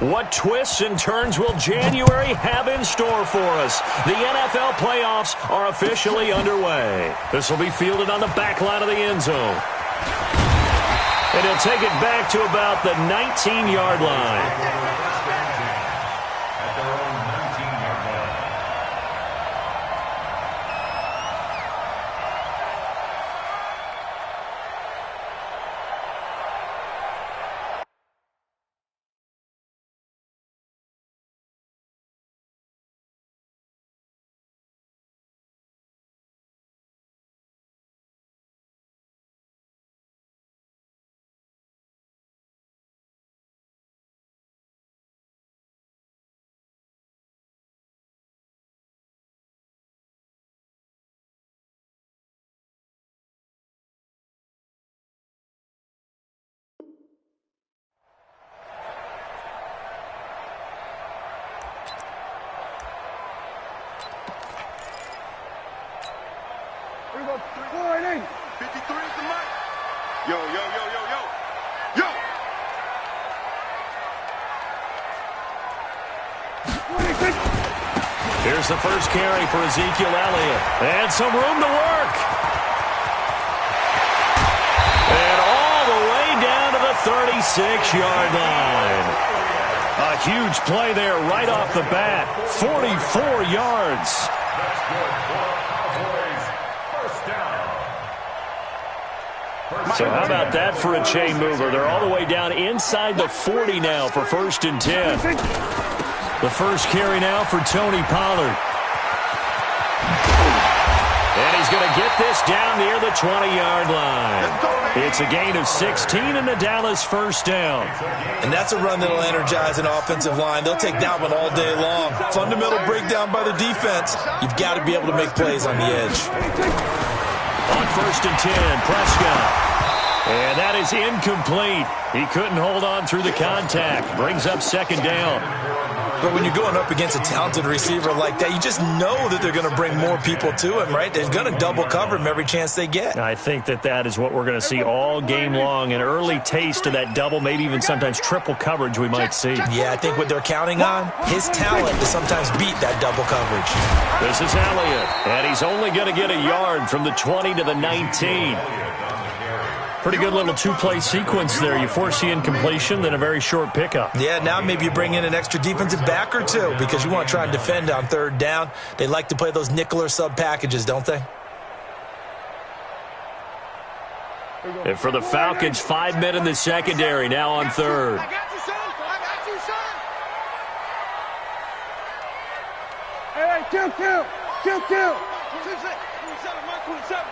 What twists and turns will January have in store for us? The NFL playoffs are officially underway. This will be fielded on the back line of the end zone. And he'll take it back to about the 19-yard line. Here we go. 53 is the mic. Yo. Here's the first carry for Ezekiel Elliott. And some room to work. And all the way down to the 36-yard line. A huge play there right off the bat. 44 yards. So how about that for a chain mover? They're all the way down inside the 40 now for 1st and 10. The first carry now for Tony Pollard. And he's going to get this down near the 20-yard line. It's a gain of 16 and the Dallas first down. And that's a run that'll energize an offensive line. They'll take that one all day long. Fundamental breakdown by the defense. You've got to be able to make plays on the edge. On 1st and 10, Prescott. And that is incomplete. He couldn't hold on through the contact. Brings up 2nd down. But when you're going up against a talented receiver like that, you just know that they're going to bring more people to him, right? They're going to double cover him every chance they get. I think that is what we're going to see all game long. An early taste of that double, maybe even sometimes triple coverage we might see. Yeah, I think what they're counting on, his talent to sometimes beat that double coverage. This is Elliott, and he's only going to get a yard from the 20 to the 19. Pretty good little two-play sequence there. You force the incompletion, then a very short pickup. Yeah, now maybe you bring in an extra defensive back or two because you want to try and defend on 3rd down. They like to play those nickel or sub packages, don't they? And for the Falcons, 5 men in the secondary now on 3rd. I got you, son. Hey, kill. 27, 27.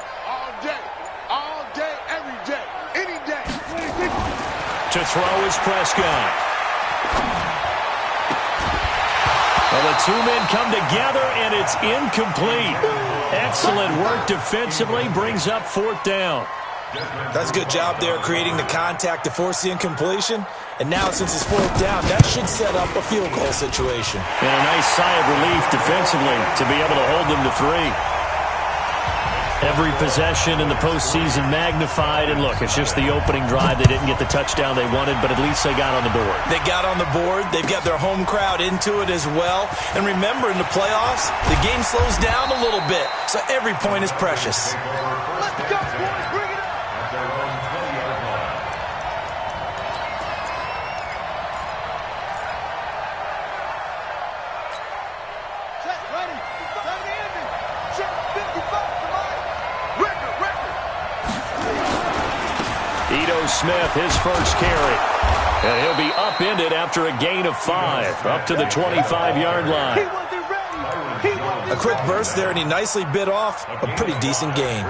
All day, every day, any day. To throw is Prescott. Well, the two men come together, and it's incomplete. Excellent work defensively, brings up 4th down. That's a good job there, creating the contact to force the incompletion. And now, since it's 4th down, that should set up a field goal situation. And a nice sigh of relief defensively to be able to hold them to 3. Every possession in the postseason magnified, and look, it's just the opening drive. They didn't get the touchdown they wanted, but at least they got on the board. They got on the board. They've got their home crowd into it as well. And remember, in the playoffs, the game slows down a little bit, so every point is precious. Let's go, boys. Bring it up. Set, ready. Set the ending. Check 55. Ito Smith, his first carry. And he'll be upended after a gain of 5, up to the 25-yard line. A quick burst there, and he nicely bit off a pretty decent gain.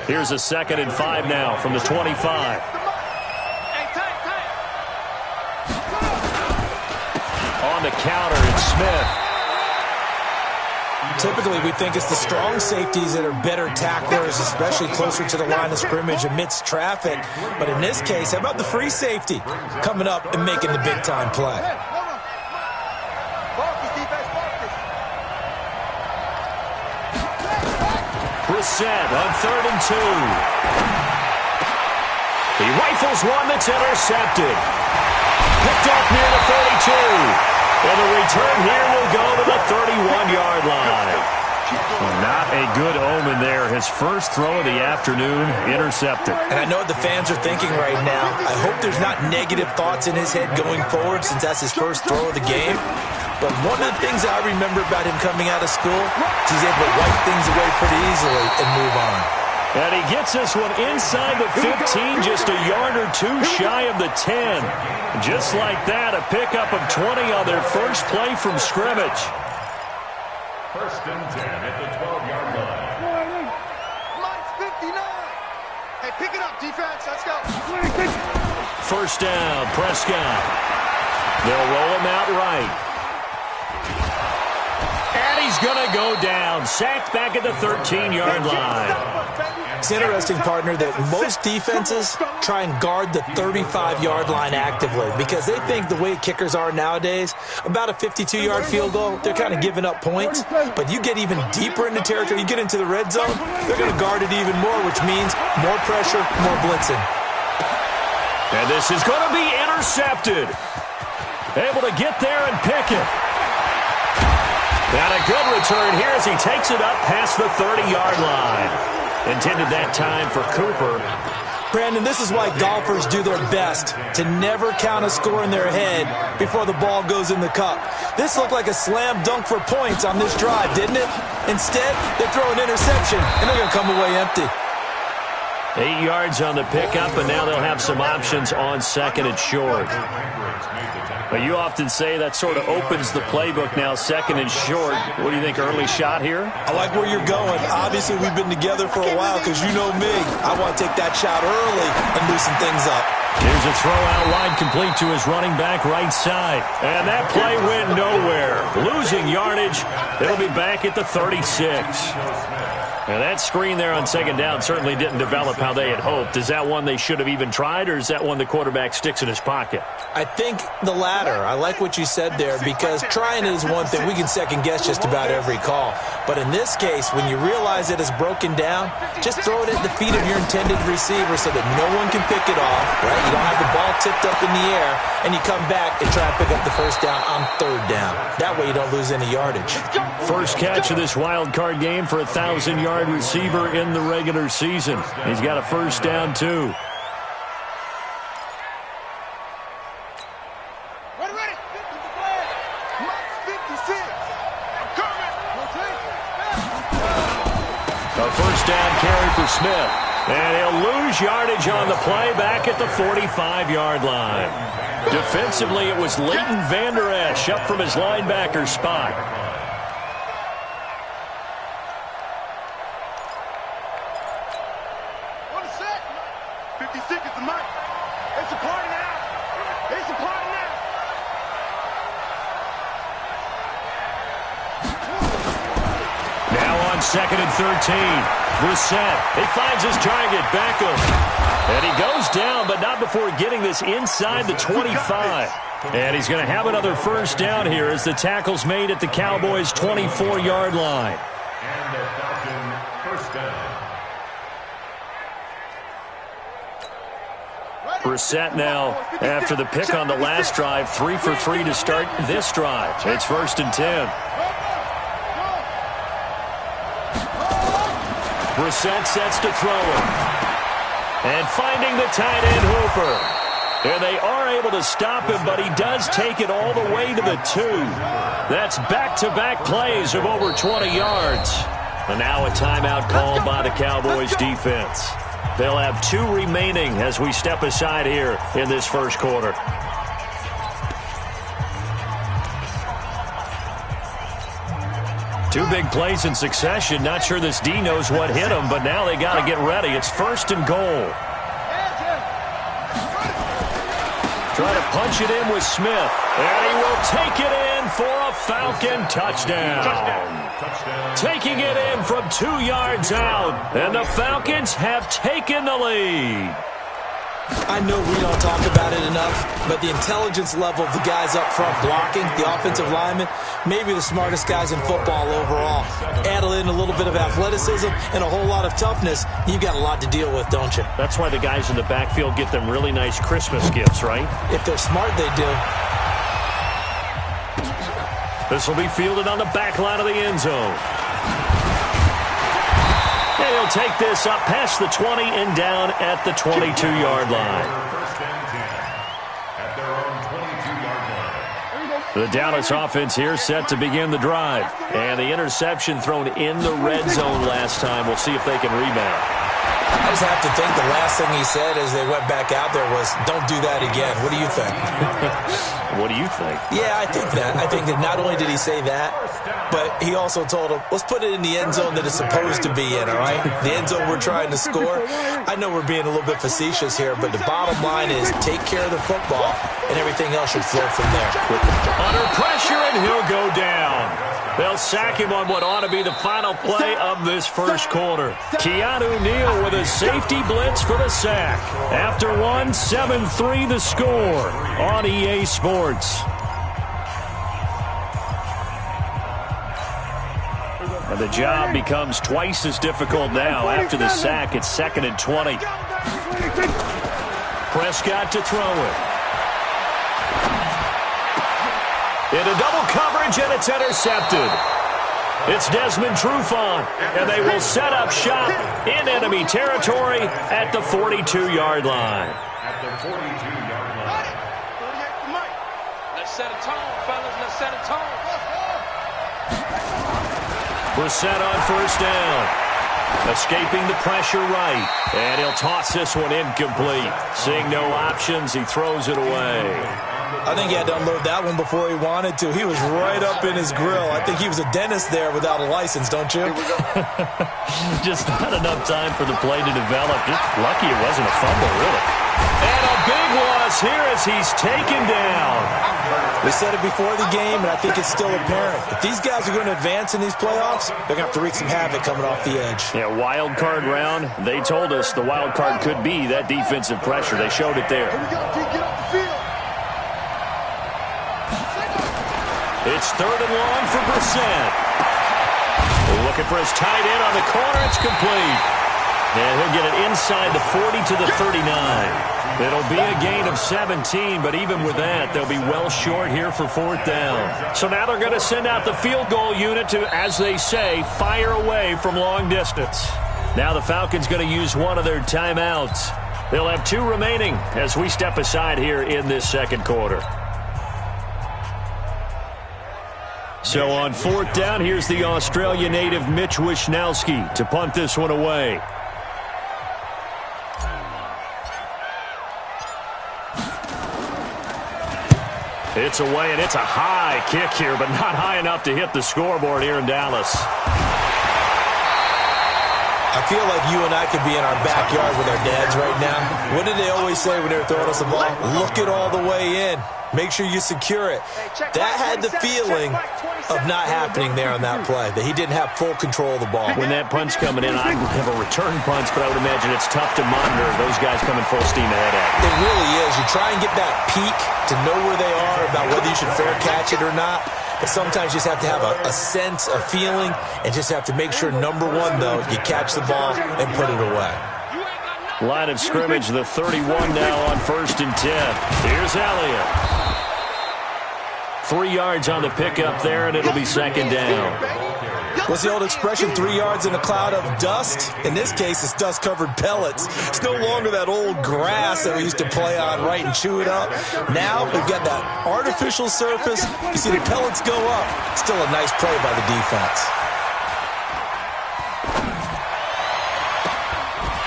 Here's a 2nd and 5 now from the 25. On the counter, it's Smith. Typically, we think it's the strong safeties that are better tacklers, especially closer to the line of scrimmage amidst traffic. But in this case, how about the free safety coming up and making the big-time play? Brissett on 3rd and 2. He rifles one that's intercepted. picked off near the 32. And the return here will go to the 31-yard line. Not a good omen there. His first throw of the afternoon intercepted. And I know what the fans are thinking right now. I hope there's not negative thoughts in his head going forward since that's his first throw of the game. But one of the things I remember about him coming out of school is he's able to wipe things away pretty easily and move on. And he gets this one inside the 15, just a yard or two shy of the 10. Just like that, a pickup of 20 on their first play from scrimmage. First and 10 at the 12-yard line. Mike's 59. Hey, pick it up, defense. Let's go. First down, Prescott. They'll roll him out right. And he's going to go down. Sacked back at the 13-yard line. It's interesting, partner, that most defenses try and guard the 35-yard line actively because they think the way kickers are nowadays, about a 52-yard field goal, they're kind of giving up points. But you get even deeper into territory, you get into the red zone, they're going to guard it even more, which means more pressure, more blitzing. And this is going to be intercepted. Able to get there and pick it. And a good return here as he takes it up past the 30-yard line. Intended that time for Cooper. Brandon, this is why golfers do their best to never count a score in their head before the ball goes in the cup. This looked like a slam dunk for points on this drive, didn't it? Instead, they throw an interception, and they're going to come away empty. 8 yards on the pickup, and now they'll have some options on second and short. But you often say that sort of opens the playbook now, second and short. What do you think, early shot here? I like where you're going. Obviously, we've been together for a while because you know me. I want to take that shot early and loosen things up. Here's a throw out wide complete to his running back right side. And that play went nowhere. Losing yardage. It'll be back at the 36. Now that screen there on second down certainly didn't develop how they had hoped. Is that one they should have even tried, or is that one the quarterback sticks in his pocket? I think the latter. I like what you said there because trying is one thing. We can second guess just about every call. But in this case, when you realize it is broken down, just throw it at the feet of your intended receiver so that no one can pick it off, right? You don't have the ball tipped up in the air, and you come back and try and pick up the first down on third down. That way you don't lose any yardage. First catch of this wild card game for a 1,000-yard receiver in the regular season. He's got a first down, too. Ready. Mike's 56. A first down carry for Smith. And he'll lose yardage on the play back at the 45-yard line. Defensively, it was Leighton Vander Esch up from his linebacker spot. Second and 13. Brissett. He finds his target. Beckham. And he goes down, but not before getting this inside the 25. And he's going to have another first down here as the tackle's made at the Cowboys' 24-yard line. And the Falcon first down. Brissett now, after the pick on the last drive, 3 for 3 to start this drive. It's first and 10. Brissett sets to throw it. And finding the tight end Hooper. And they are able to stop him, but he does take it all the way to the 2. That's back-to-back plays of over 20 yards. And now a timeout called by the Cowboys defense. They'll have 2 remaining as we step aside here in this first quarter. Two big plays in succession. Not sure this D knows what hit him, but now they got to get ready. It's first and goal. Try to punch it in with Smith. And he will take it in for a Falcon touchdown. Taking it in from 2 yards out. And the Falcons have taken the lead. I know we don't talk about it enough, but the intelligence level of the guys up front blocking, the offensive linemen, maybe the smartest guys in football overall. Add in a little bit of athleticism and a whole lot of toughness, you've got a lot to deal with, don't you? That's why the guys in the backfield get them really nice Christmas gifts, right? If they're smart, they do. This will be fielded on the back line of the end zone. And he'll take this up past the 20 and down at the 22-yard line. At their own 22-yard line. The Dallas offense here set to begin the drive. And the interception thrown in the red zone last time. We'll see if they can rebound. I just have to think the last thing he said as they went back out there was, don't do that again. What do you think? What do you think? Yeah, I think that. I think that not only did he say that, but he also told him, let's put it in the end zone that it's supposed to be in, all right? The end zone we're trying to score. I know we're being a little bit facetious here, but the bottom line is take care of the football, and everything else should flow from there. Under pressure, and he'll go down. They'll sack him on what ought to be the final play of this first quarter. Keanu Neal with a safety blitz for the sack. After one, 7-3 the score on EA Sports. And the job becomes twice as difficult now. After the sack, it's 2nd and 20. Prescott to throw it. Into double coverage, and it's intercepted. It's Desmond Trufant, and they will set up shop in enemy territory at the 42-yard line. At the 42-yard line. Let's set a tone, fellas. Let's set a tone. We're set on first down. Escaping the pressure right. And he'll toss this one incomplete. Seeing no options, he throws it away. I think he had to unload that one before he wanted to. He was right up in his grill. I think he was a dentist there without a license, don't you? Just not enough time for the play to develop. Just lucky it wasn't a fumble, really. And a big loss here as he's taken down. We said it before the game, and I think it's still apparent. If these guys are going to advance in these playoffs, they're going to have to wreak some havoc coming off the edge. Yeah, wild card round. They told us the wild card could be that defensive pressure. They showed it there. Here we go, T. Get off the field. It's 3rd and long for Brissett. Looking for his tight end on the corner. It's complete. And he'll get it inside the 40 to the 39. It'll be a gain of 17, but even with that, they'll be well short here for 4th down. So now they're going to send out the field goal unit to, as they say, fire away from long distance. Now the Falcons going to use one of their timeouts. They'll have 2 remaining as we step aside here in this second quarter. So on 4th down, here's the Australia native Mitch Wishnowsky to punt this one away. It's away, and it's a high kick here, but not high enough to hit the scoreboard here in Dallas. I feel like you and I could be in our backyard with our dads right now. What did they always say when they were throwing us the ball? Look it all the way in. Make sure you secure it. That had the feeling of not happening there on that play, that he didn't have full control of the ball. When that punch coming in, I have a return punch, but I would imagine it's tough to monitor those guys coming full steam ahead at you. It really is. You try and get that peek to know where they are about whether you should fair catch it or not. But sometimes you just have to have a sense, a feeling, and just have to make sure, number one, though, you catch the ball and put it away. Line of scrimmage, the 31 now on 1st and 10. Here's Elliott. 3 yards on the pickup there, and it'll be 2nd down. What's the old expression, 3 yards in a cloud of dust? In this case, it's dust-covered pellets. It's no longer that old grass that we used to play on, right, and chew it up. Now we've got that artificial surface. You see the pellets go up. Still a nice play by the defense.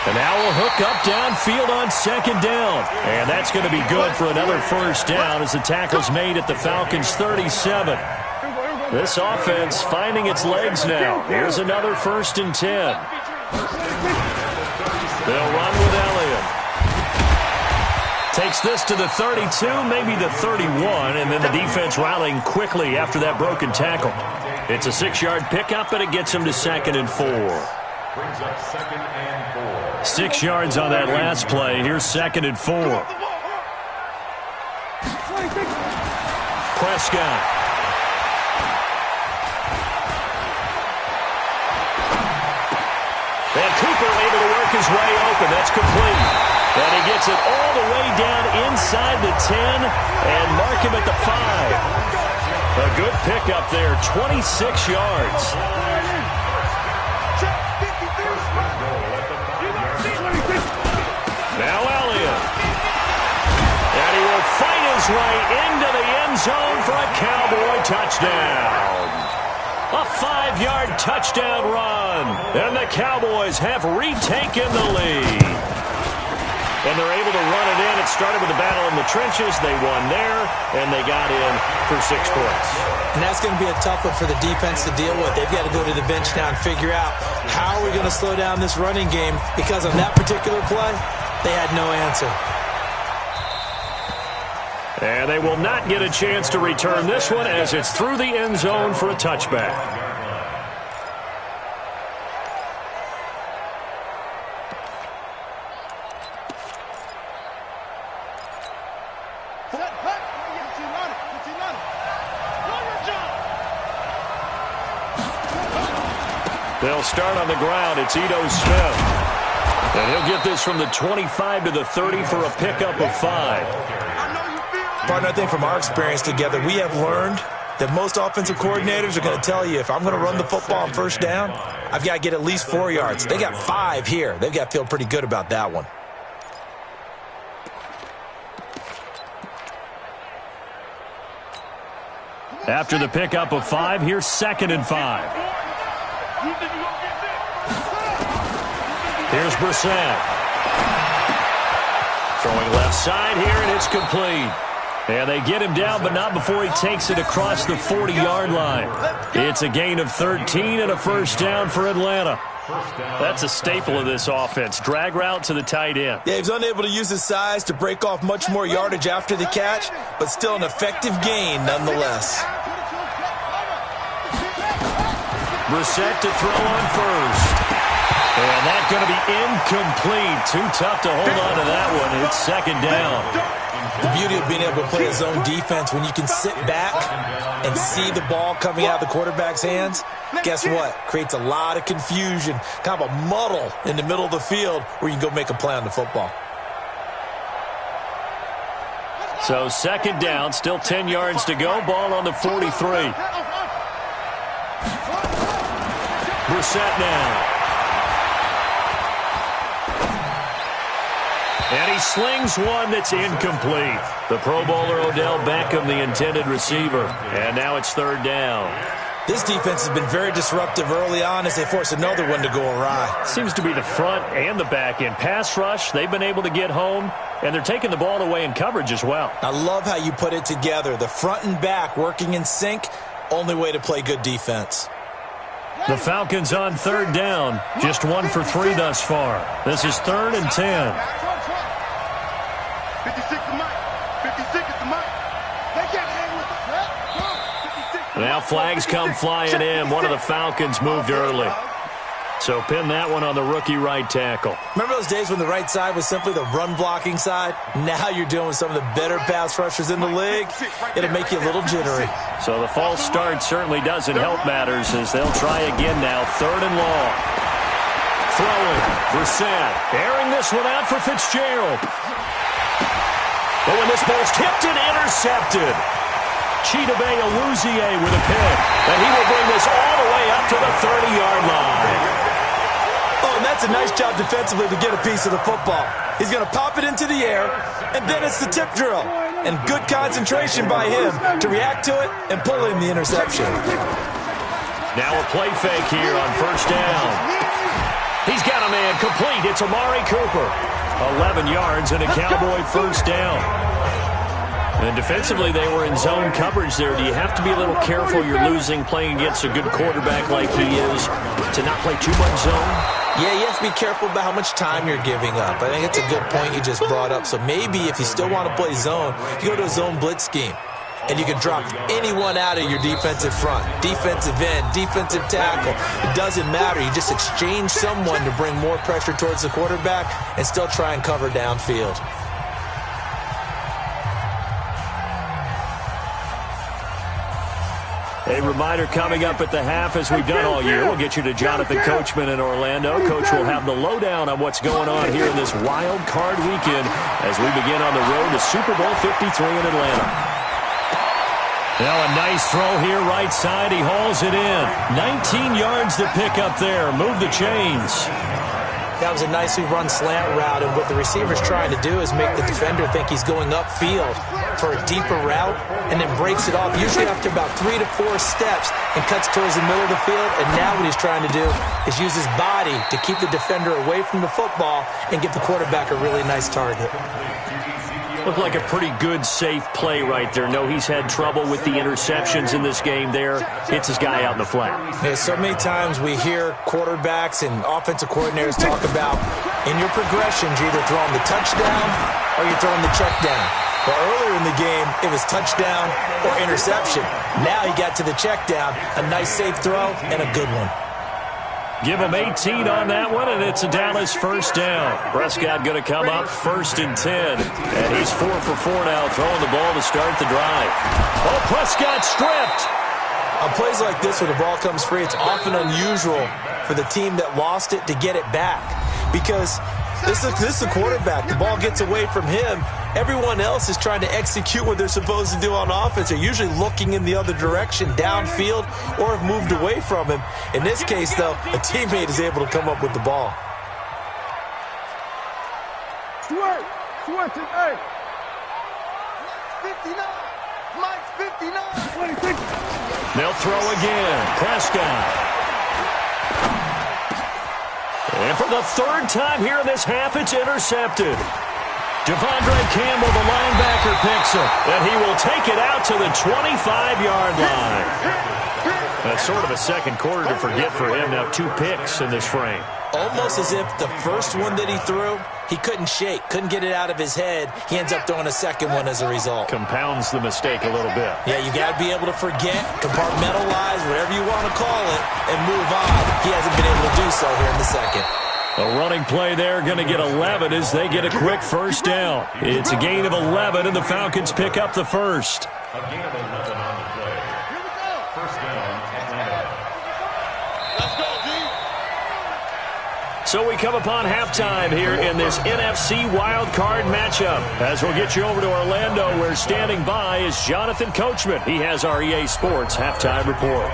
And now we'll hook up downfield on 2nd down. And that's going to be good for another 1st down as the tackle's made at the Falcons' 37. This offense finding its legs now. Here's another 1st and 10. They'll run with Elliott. Takes this to the 32, maybe the 31, and then the defense rallying quickly after that broken tackle. It's a 6-yard pickup, and it gets him to 2nd and 4. Brings up 2nd and 4. 6 yards on that last play. Here's 2nd and 4. Prescott. And Cooper able to work his way open. That's complete. And he gets it all the way down inside the 10 and mark him at the 5. A good pickup there, 26 yards. Now Elliott. And he will fight his way into the end zone for a Cowboy touchdown. A 5-yard touchdown run. And the Cowboys have retaken the lead. And they're able to run it in. It started with a battle in the trenches. They won there, and they got in for 6 points. And that's going to be a tough one for the defense to deal with. They've got to go to the bench now and figure out how are we going to slow down this running game, because on that particular play, they had no answer. And they will not get a chance to return this one as it's through the end zone for a touchback. They'll start on the ground. It's Ito Smith. And he'll get this from the 25 to the 30 for a pickup of 5. Partner, I think from our experience together, we have learned that most offensive coordinators are going to tell you, if I'm going to run the football on first down, I've got to get at least 4 yards. They got 5 here. They've got to feel pretty good about that one. After the pickup of 5, here's 2nd and 5. Here's Brissett. Throwing left side here, and it's complete. And they get him down, but not before he takes it across the 40-yard line. It's a gain of 13 and a first down for Atlanta. That's a staple of this offense. Drag route to the tight end. Yeah, he's unable to use his size to break off much more yardage after the catch, but still an effective gain nonetheless. Brissett to throw on first. And that's going to be incomplete. Too tough to hold on to that one. It's 2nd down. The beauty of being able to play a zone defense, when you can sit back and see the ball coming out of the quarterback's hands, guess what? Creates a lot of confusion, kind of a muddle in the middle of the field where you can go make a play on the football. So 2nd down, still 10 yards to go. Ball on the 43. Brissett now. And he slings one that's incomplete. The Pro Bowler Odell Beckham, the intended receiver. And now it's 3rd down. This defense has been very disruptive early on as they force another one to go awry. Seems to be the front and the back end. Pass rush, they've been able to get home, and they're taking the ball away in coverage as well. I love how you put it together. The front and back working in sync, only way to play good defense. The Falcons on 3rd down. Just 1 for 3 thus far. This is 3rd and 10. 56 to Mike. 56 to Mike. They can't hang with the Now flags come flying in. One of the Falcons moved early. So pin that one on the rookie right tackle. Remember those days when the right side was simply the run-blocking side? Now you're dealing with some of the better pass rushers in the league. It'll make you a little jittery. So the false start certainly doesn't help matters as they'll try again now. 3rd and long. Throwing. Brissett. Airing this one out for Fitzgerald. Oh, and this ball's tipped and intercepted. Chidobe Awuzie with a pick. And he will bring this all the way up to the 30-yard line. Oh, and that's a nice job defensively to get a piece of the football. He's going to pop it into the air, and then it's the tip drill. And good concentration by him to react to it and pull in the interception. Now a play fake here on 1st down. He's got a man complete. It's Amari Cooper. 11 yards and a Cowboy 1st down. And defensively, they were in zone coverage there. Do you have to be a little careful? You're losing playing against a good quarterback like he is to not play too much zone? Yeah, you have to be careful about how much time you're giving up. I think it's a good point you just brought up. So maybe if you still want to play zone, you go to a zone blitz scheme. and you can drop anyone out of your defensive front, defensive end, defensive tackle. It doesn't matter. You just exchange someone to bring more pressure towards the quarterback and still try and cover downfield. A reminder coming up at the half, as we've done all year. We'll get you to Jonathan Coachman in Orlando. Coach will have the lowdown on what's going on here in this wild card weekend as we begin on the road to Super Bowl 53 in Atlanta. Now a nice throw here, right side. He hauls it in. 19 yards to pick up there. Move the chains. That was a nicely run slant route, and what the receiver's trying to do is make the defender think he's going upfield for a deeper route, and then breaks it off, usually after about 3 to 4 steps, and cuts towards the middle of the field. And now what he's trying to do is use his body to keep the defender away from the football and give the quarterback a really nice target. Looked like a pretty good, safe play right there. No, he's had trouble with the interceptions in this game there. Hits his guy out in the flat. Yeah, so many times we hear quarterbacks and offensive coordinators talk about, in your progressions, you're either throwing the touchdown or you're throwing the check down. But earlier in the game, it was touchdown or interception. Now he got to the check down, a nice safe throw, and a good one. Give him 18 on that one, and it's a Dallas first down. Prescott going to come up 1st and 10. And he's 4 for 4 now, throwing the ball to start the drive. Oh, Prescott stripped. On plays like this, when the ball comes free, it's often unusual for the team that lost it to get it back. Because this is the quarterback. The ball gets away from him. Everyone else is trying to execute what they're supposed to do on offense. They're usually looking in the other direction, downfield, or have moved away from him. In this case, though, a teammate is able to come up with the ball. Switch it, hey. 59. Mike's 59. They'll throw again. Prescott. And for the 3rd time here in this half, it's intercepted. Devondre Campbell, the linebacker, picks it. And he will take it out to the 25-yard line. That's sort of a second quarter to forget for him. Now 2 picks in this frame. Almost as if the first one that he threw, he couldn't shake, couldn't get it out of his head. He ends up throwing a second one as a result. Compounds the mistake a little bit. Yeah, you got to be able to forget, compartmentalize, whatever you want to call it, and move on. He hasn't been able to do so here in the second. A running play there, going to get 11 as they get a quick first down. It's a gain of 11, and the Falcons pick up the first. A gain of 11 on the play. First down, Atlanta. Let's go, D. So we come upon halftime here in this NFC wildcard matchup. As we'll get you over to Orlando, where standing by is Jonathan Coachman. He has our EA Sports halftime report.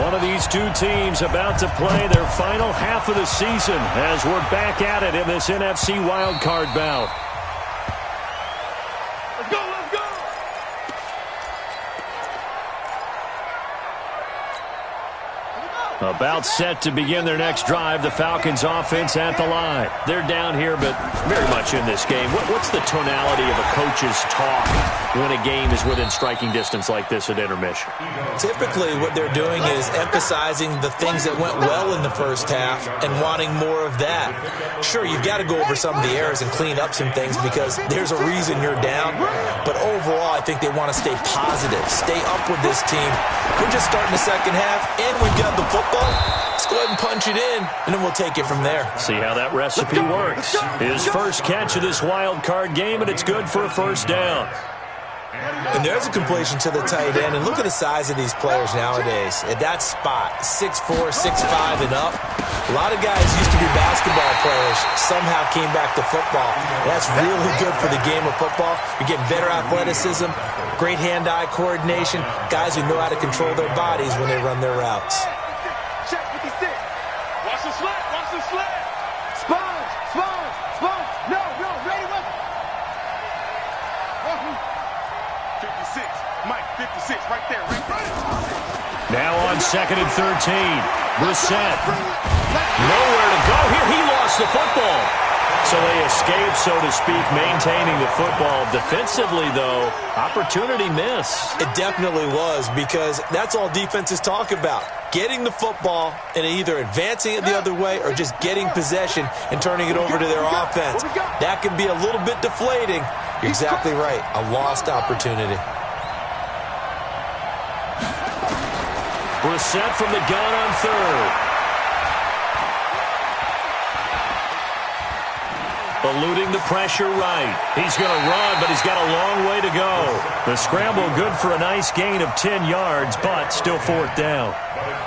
One of these two teams about to play their final half of the season as we're back at it in this NFC wildcard bout. Let's go, let's go. About set to begin their next drive, the Falcons offense at the line. They're down here, but very much in this game. What's the tonality of a coach's talk when a game is within striking distance like this at intermission? Typically, what they're doing is emphasizing the things that went well in the first half and wanting more of that. Sure, you've got to go over some of the errors and clean up some things because there's a reason you're down. But overall, I think they want to stay positive, stay up with this team. We're just starting the second half, and we've got the football. Let's go ahead and punch it in, and then we'll take it from there. See how that recipe works. His first catch of this wild card game, and it's good for a first down. And there's a completion to the tight end, and look at the size of these players nowadays. At that spot, 6'4", 6'5", and up. A lot of guys used to be basketball players, somehow came back to football. And that's really good for the game of football. You're getting better athleticism, great hand-eye coordination, guys who know how to control their bodies when they run their routes. Check 56. Watch the slant, watch the slant. Sponge, sponge, sponge. No, ready, weapon. 56. Mike, 56, right there, right there. Now on 2nd and 13. Brissett. Nowhere to go here. He lost the football. So they escape, so to speak, maintaining the football. Defensively, though, opportunity miss. It definitely was, because that's all defenses talk about. Getting the football and either advancing it the other way or just getting possession and turning it over to their offense. That can be a little bit deflating. You're exactly right. A lost opportunity. Brissett from the gun on third. Eluding the pressure right. He's going to run, but he's got a long way to go. The scramble good for a nice gain of 10 yards, but still fourth down.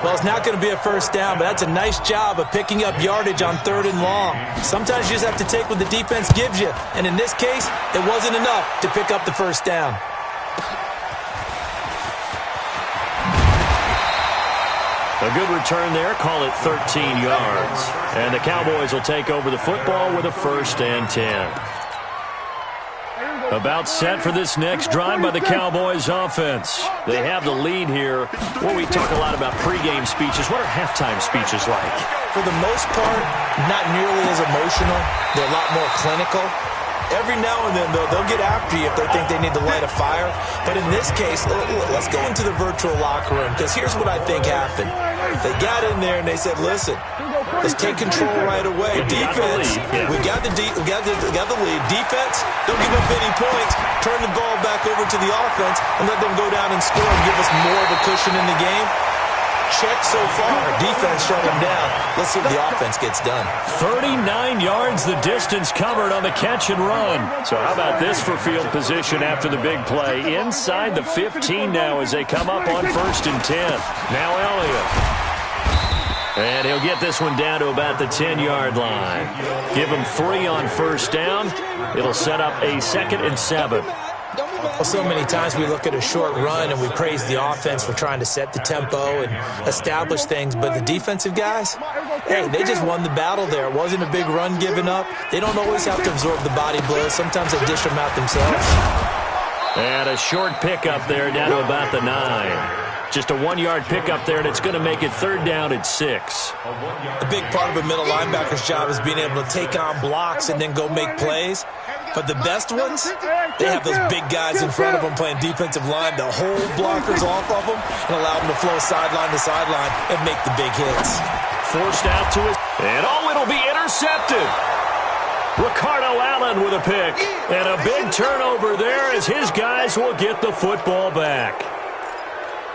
Well, it's not going to be a first down, but that's a nice job of picking up yardage on third and long. Sometimes you just have to take what the defense gives you, and in this case, it wasn't enough to pick up the first down. A good return there, call it 13 yards. And the Cowboys will take over the football with a 1st and 10. About set for this next drive by the Cowboys offense. They have the lead here. Well, we talk a lot about pregame speeches. What are halftime speeches like? For the most part, not nearly as emotional. They're a lot more clinical. Every now and then, though, they'll get after you if they think they need to light a fire. But in this case, let's go into the virtual locker room, because here's what I think happened. They got in there and they said, listen, let's take control right away. Defense, we got the lead. Defense, don't give up any points. Turn the ball back over to the offense and let them go down and score and give us more of a cushion in the game. Check so far. Defense shut them down. Let's see if the offense gets done. 39 yards the distance covered on the catch and run. So how about this for field position after the big play? Inside the 15 now as they come up on 1st and 10. Now Elliott. And he'll get this one down to about the 10-yard line. Give him 3 on 1st down. It'll set up a 2nd and 7. Well, so many times we look at a short run and we praise the offense for trying to set the tempo and establish things, but the defensive guys, hey, they just won the battle there. It wasn't a big run given up. They don't always have to absorb the body blows. Sometimes they dish them out themselves. And a short pickup there down to about the 9. Just a 1-yard pickup there, and it's going to make it 3rd down at 6. A big part of a middle linebacker's job is being able to take on blocks and then go make plays. But the best ones, they have those big guys in front of them playing defensive line to hold blockers off of them and allow them to flow sideline to sideline and make the big hits. Forced out to his, and it'll be intercepted. Ricardo Allen with a pick. And a big turnover there as his guys will get the football back.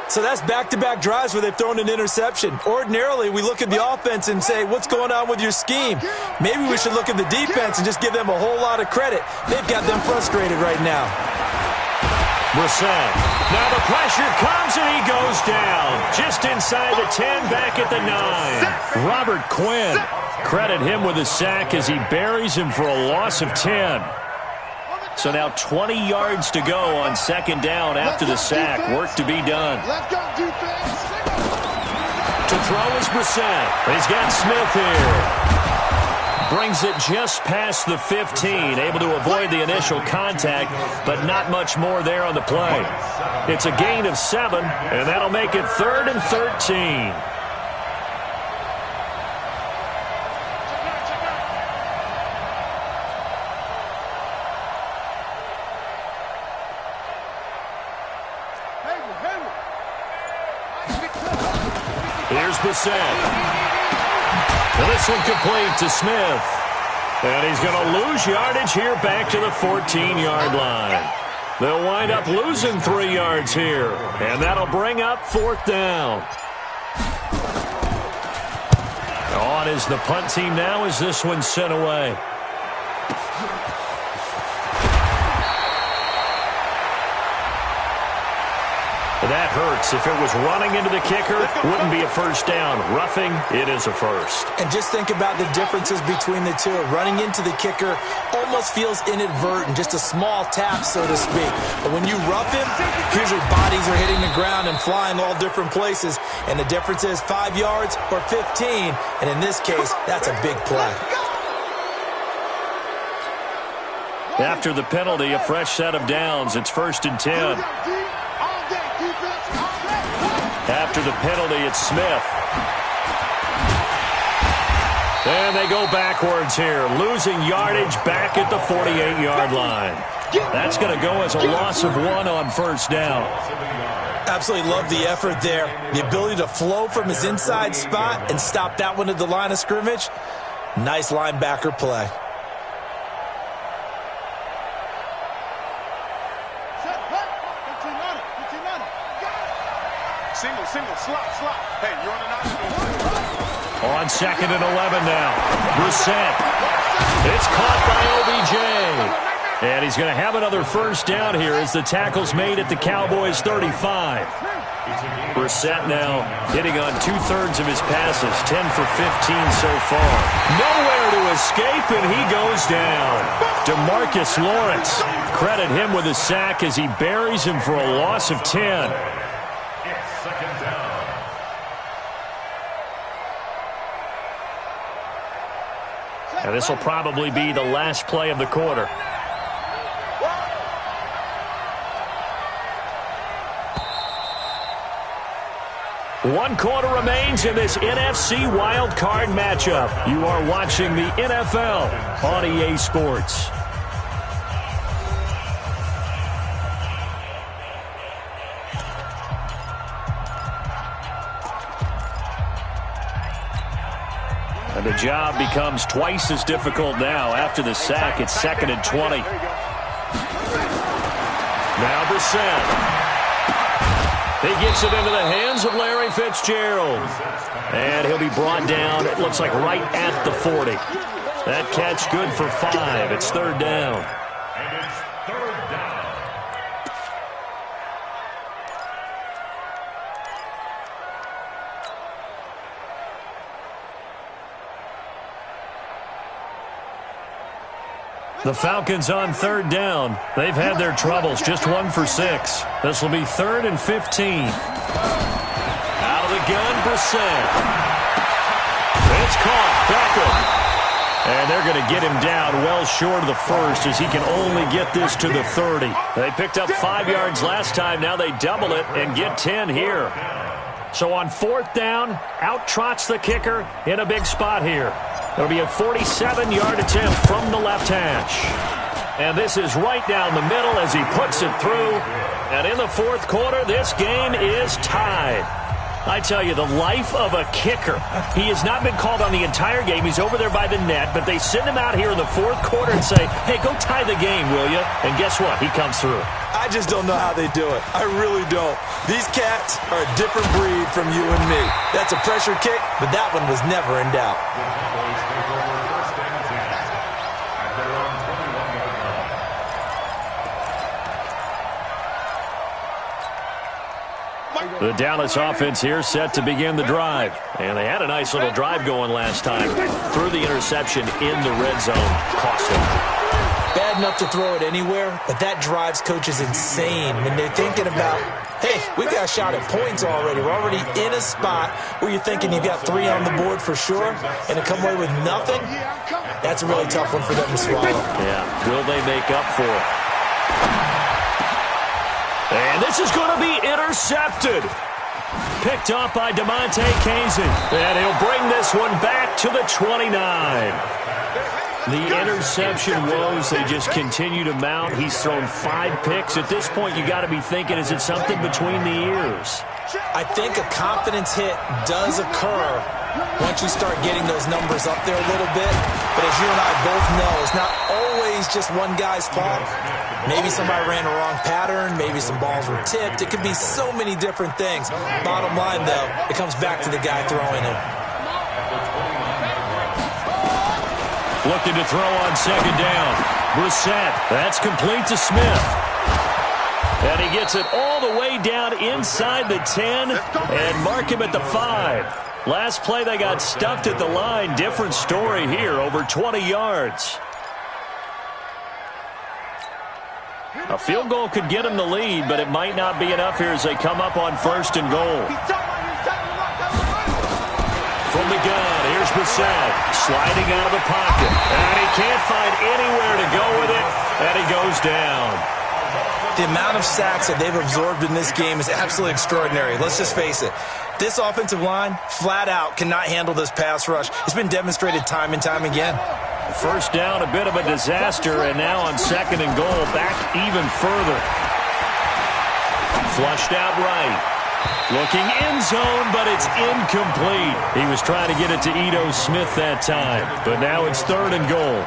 So that's back-to-back drives where they've thrown an interception. Ordinarily, we look at the offense and say, what's going on with your scheme? Maybe we should look at the defense and just give them a whole lot of credit. They've got them frustrated right now. Brissett. Now the pressure comes and he goes down. Just inside the 10, back at the 9. Robert Quinn. Credit him with a sack as he buries him for a loss of 10. So now 20 yards to go on 2nd down after the sack. Work to be done. Let's go, defense. To throw is Brissett. He's got Smith here. Brings it just past the 15. Able to avoid the initial contact, but not much more there on the play. It's a gain of 7, and that'll make it 3rd and 13. Here's Brissett. And this one complete to Smith. And he's going to lose yardage here back to the 14-yard line. They'll wind up losing 3 yards here. And that'll bring up 4th down. On is the punt team now as this one's sent away. That hurts. If it was running into the kicker, wouldn't be a first down. Roughing, it is a first. And just think about the differences between the two. Running into the kicker almost feels inadvertent, just a small tap, so to speak. But when you rough him, usually bodies are hitting the ground and flying all different places. And the difference is 5 yards or 15. And in this case, that's a big play. After the penalty, a fresh set of downs. It's 1st and 10. After the penalty, it's Smith. And they go backwards here, losing yardage back at the 48-yard line. That's going to go as a loss of 1 on 1st down. Absolutely love the effort there. The ability to flow from his inside spot and stop that one at the line of scrimmage. Nice linebacker play. Single, slot. Hey, you're on an option. On 2nd and 11 now. Brissett. It's caught by OBJ. And he's going to have another first down here as the tackle's made at the Cowboys' 35. Brissett now hitting on 2/3 of his passes, 10 for 15 so far. Nowhere to escape, and he goes down. DeMarcus Lawrence, credit him with a sack as he buries him for a loss of 10. It's 2nd down. And this will probably be the last play of the quarter. One quarter remains in this NFC Wild Card matchup. You are watching the NFL on EA Sports. And the job becomes twice as difficult now. After the sack, it's 2nd and 20. Now Brissett. He gets it into the hands of Larry Fitzgerald. And he'll be brought down, it looks like right at the 40. That catch good for 5. It's 3rd down. And it's 3rd down. The Falcons on 3rd down. They've had their troubles, just 1 for 6. This will be 3rd and 15. Out of the gun, Brissett. It's caught. Beckham. And they're going to get him down well short of the first as he can only get this to the 30. They picked up 5 yards last time. Now they double it and get 10 here. So on 4th down, out trots the kicker in a big spot here. It'll be a 47-yard attempt from the left hash. And this is right down the middle as he puts it through. And in the 4th quarter, this game is tied. I tell you, the life of a kicker. He has not been called on the entire game. He's over there by the net, but they send him out here in the 4th quarter and say, hey, go tie the game, will you? And guess what? He comes through. I just don't know how they do it. I really don't. These cats are a different breed from you and me. That's a pressure kick, but that one was never in doubt. The Dallas offense here set to begin the drive. And they had a nice little drive going last time. Threw the interception in the red zone. Cost them. Bad enough to throw it anywhere, but that drives coaches insane when they're thinking about, hey, we got a shot at points already. We're already in a spot where you're thinking you got 3 on the board for sure, and to come away with nothing, that's a really tough one for them to swallow. Yeah, will they make up for it? And this is going to be intercepted. Picked up by DeMonte Casey. And he'll bring this one back to the 29. The interception woes, they just continue to mount. He's thrown 5 picks. At this point, you got to be thinking, is it something between the ears? I think a confidence hit does occur once you start getting those numbers up there a little bit. But as you and I both know, it's not always just one guy's fault. Maybe somebody ran a wrong pattern. Maybe some balls were tipped. It could be so many different things. Bottom line, though, it comes back to the guy throwing it. Looking to throw on 2nd down. Brissett. That's complete to Smith. And he gets it all the way down inside the 10 and mark him at the 5. Last play, they got stuffed at the line. Different story here, over 20 yards. A field goal could get him the lead, but it might not be enough here as they come up on 1st and goal. From the gun, here's Brissett, sliding out of the pocket. And he can't find anywhere to go with it, and he goes down. The amount of sacks that they've absorbed in this game is absolutely extraordinary. Let's just face it. This offensive line, flat out, cannot handle this pass rush. It's been demonstrated time and time again. First down, a bit of a disaster, and now on 2nd and goal, back even further. Flushed out right. Looking end zone, but it's incomplete. He was trying to get it to Ito Smith that time, but now it's 3rd and goal.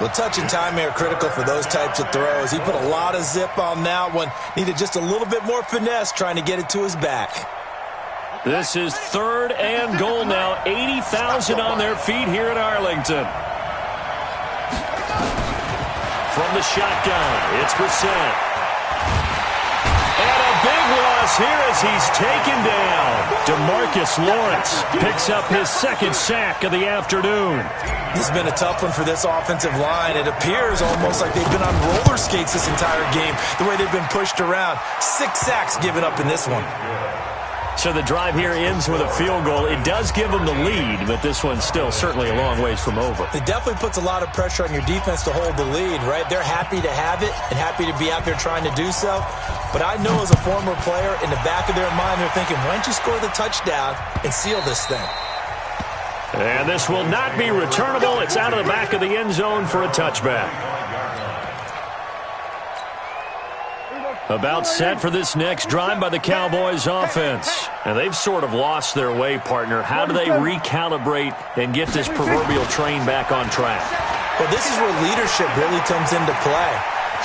Well, touch and timing are critical for those types of throws. He put a lot of zip on that one. Needed just a little bit more finesse trying to get it to his back. This is 3rd and goal now. 80,000 on their feet here in Arlington. From the shotgun, it's Brissett. And a big loss here as he's taken down. DeMarcus Lawrence picks up his 2nd sack of the afternoon. This has been a tough one for this offensive line. It appears almost like they've been on roller skates this entire game, the way they've been pushed around. 6 sacks given up in this one. So the drive here ends with a field goal. It does give them the lead, but this one's still certainly a long ways from over. It definitely puts a lot of pressure on your defense to hold the lead, right? They're happy to have it and happy to be out there trying to do so. But I know as a former player, in the back of their mind, they're thinking, why don't you score the touchdown and seal this thing? And this will not be returnable. It's out of the back of the end zone for a touchback. About set for this next drive by the Cowboys offense. And they've sort of lost their way, partner. How do they recalibrate and get this proverbial train back on track? Well, this is where leadership really comes into play.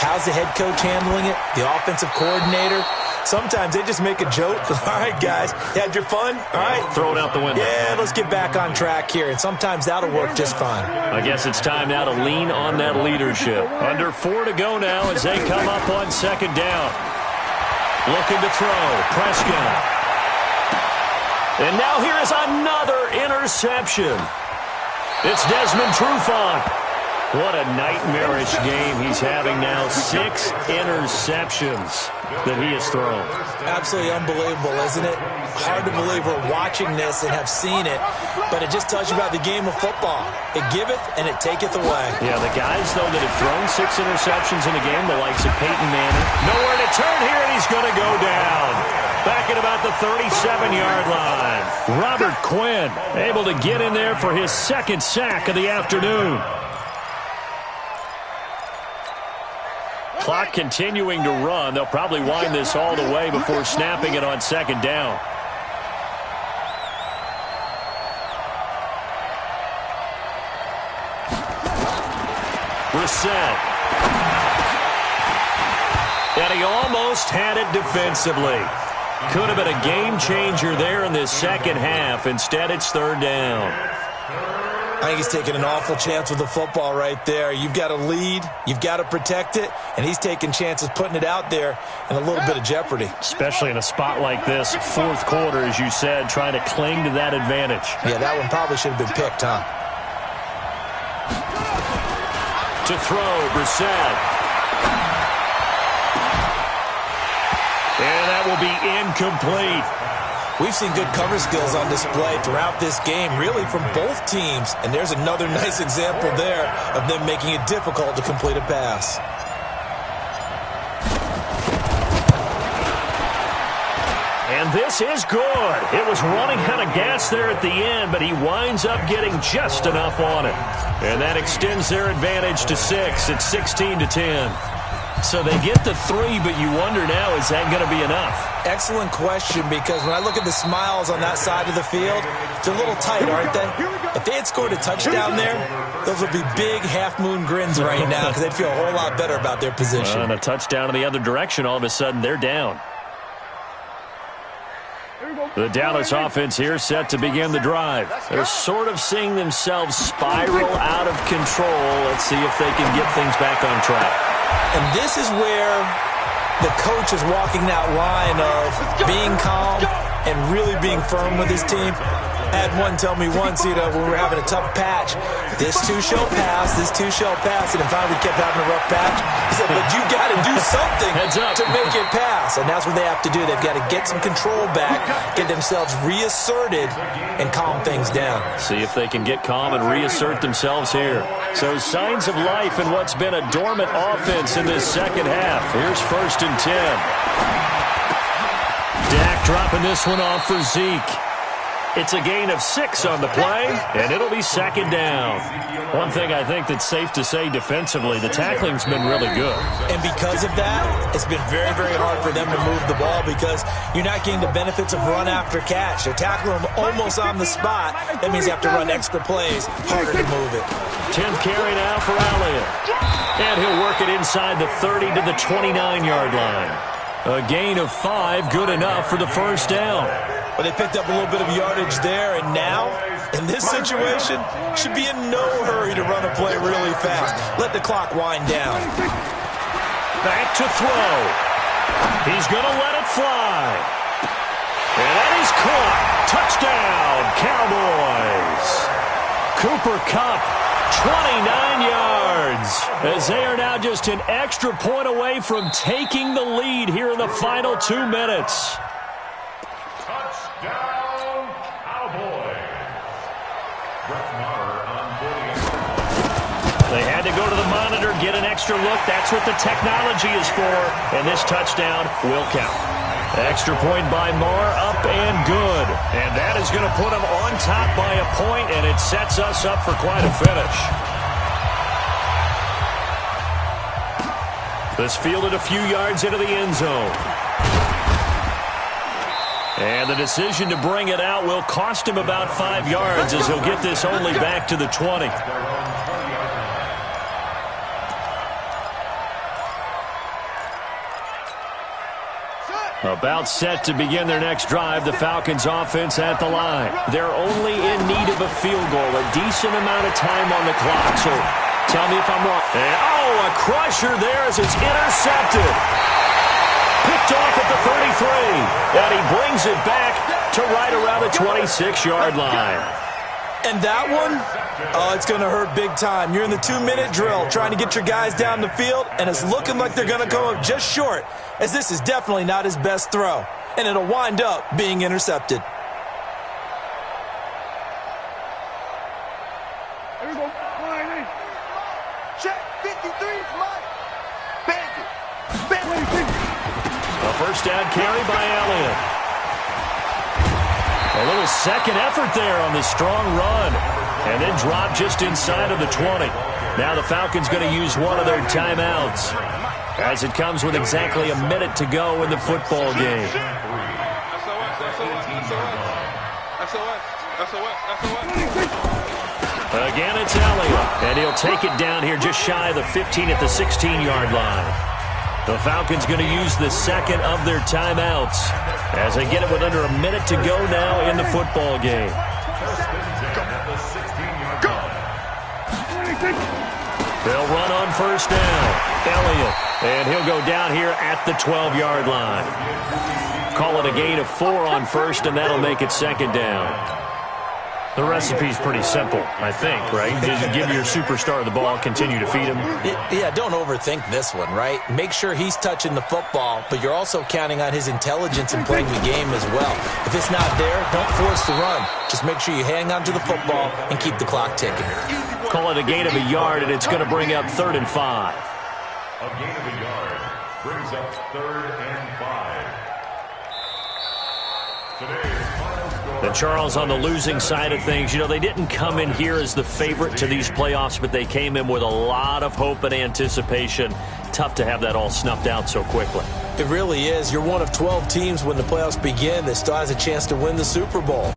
How's the head coach handling it? The offensive coordinator? Sometimes they just make a joke. All right, guys, you had your fun? All right. Throw it out the window. Yeah, let's get back on track here. And sometimes that'll work just fine. I guess it's time now to lean on that leadership. Under 4 to go now as they come up on 2nd down. Looking to throw. Prescott. And now here is another interception. It's Desmond Trufant. What a nightmarish game he's having now. 6 interceptions that he has thrown. Absolutely unbelievable, isn't it? Hard to believe we're watching this and have seen it, but it just tells you about the game of football. It giveth and it taketh away. Yeah, the guys, though, that have thrown 6 interceptions in a game, the likes of Peyton Manning, nowhere to turn here, and he's going to go down. Back at about the 37-yard line. Robert Quinn able to get in there for his 2nd sack of the afternoon. Clock continuing to run. They'll probably wind this all the way before snapping it on 2nd down. Brissett. And he almost had it defensively. Could have been a game changer there in this 2nd half. Instead, it's 3rd down. I think he's taking an awful chance with the football right there. You've got to lead, you've got to protect it, and he's taking chances putting it out there in a little bit of jeopardy. Especially in a spot like this, 4th quarter, as you said, trying to cling to that advantage. Yeah, that one probably should have been picked, huh? To throw, Brissett. And that will be incomplete. We've seen good cover skills on display throughout this game, really from both teams. And there's another nice example there of them making it difficult to complete a pass. And this is good. It was running out of gas there at the end, but he winds up getting just enough on it. And that extends their advantage to 6. It's 16-10. So they get the 3, but you wonder now, is that going to be enough? Excellent question, because when I look at the smiles on that side of the field, they're a little tight, aren't they? If they had scored a touchdown there, those would be big half-moon grins right now because they'd feel a whole lot better about their position. And a touchdown in the other direction, all of a sudden they're down. The Dallas offense here set to begin the drive. They're sort of seeing themselves spiral out of control. Let's see if they can get things back on track. And this is where the coach is walking that line of being calm and really being firm with his team. I had one tell me once, when we were having a tough patch, this too shall pass, this too shall pass. And finally we kept having a rough patch. He said, but you got to do something to make it pass. And that's what they have to do. They've got to get some control back, get themselves reasserted, and calm things down. See if they can get calm and reassert themselves here. So signs of life in what's been a dormant offense in this 2nd half. Here's 1st and 10. Dak dropping this one off for Zeke. It's a gain of 6 on the play, and it'll be 2nd down. One thing I think that's safe to say defensively, the tackling's been really good. And because of that, it's been very, very hard for them to move the ball because you're not getting the benefits of run after catch. They're tackling them almost on the spot. That means you have to run extra plays, harder to move it. 10th carry now for Elliott. And he'll work it inside the 30 to the 29-yard line. A gain of 5, good enough for the 1st down. Well, they picked up a little bit of yardage there, and now, in this situation, should be in no hurry to run a play really fast. Let the clock wind down. Back to throw. He's going to let it fly. And that is caught. Touchdown, Cowboys. Cooper Kupp, 29 yards, as they are now just an extra point away from taking the lead here in the final 2 minutes. Touchdown, Cowboys. They had to go to the monitor, get an extra look. That's what the technology is for, and this touchdown will count. Extra point by Marr, up and good. And that is going to put them on top by a point, and it sets us up for quite a finish. This fielded a few yards into the end zone. And the decision to bring it out will cost him about 5 yards, as he'll get this only back to the 20. About set to begin their next drive, the Falcons offense at the line. They're only in need of a field goal, a decent amount of time on the clock. So tell me if I'm wrong. And, a crusher there as it's intercepted. Picked off at the 33. And he brings it back to right around the 26-yard line. And that one, it's going to hurt big time. You're in the 2-minute drill trying to get your guys down the field, and it's looking like they're going to come up just short, as this is definitely not his best throw, and it'll wind up being intercepted. Here we go. Check 53's Mike. Bandit. A first down carry by Elliott. A little second effort there on the strong run. And then drop just inside of the 20. Now the Falcons going to use one of their timeouts, as it comes with exactly a minute to go in the football game. Again, it's Elliott. And he'll take it down here just shy of the 15 at the 16-yard line. The Falcons going to use the second of their timeouts as they get it with under a minute to go now in the football game. They'll run on first down. Elliott, and he'll go down here at the 12-yard line. Call it a gain of 4 on first, and that'll make it second down. The recipe's pretty simple, I think, right? Just give your superstar the ball, continue to feed him. Yeah, don't overthink this one, right? Make sure he's touching the football, but you're also counting on his intelligence in playing the game as well. If it's not there, don't force the run. Just make sure you hang on to the football and keep the clock ticking. Call it a gain of a yard, and it's going to bring up 3rd and 5. A gain of a yard brings up 3rd and 5. Today's final score. And Charles, on the losing side of things, you know, they didn't come in here as the favorite to these playoffs, but they came in with a lot of hope and anticipation. Tough to have that all snuffed out so quickly. It really is. You're one of 12 teams when the playoffs begin that still has a chance to win the Super Bowl.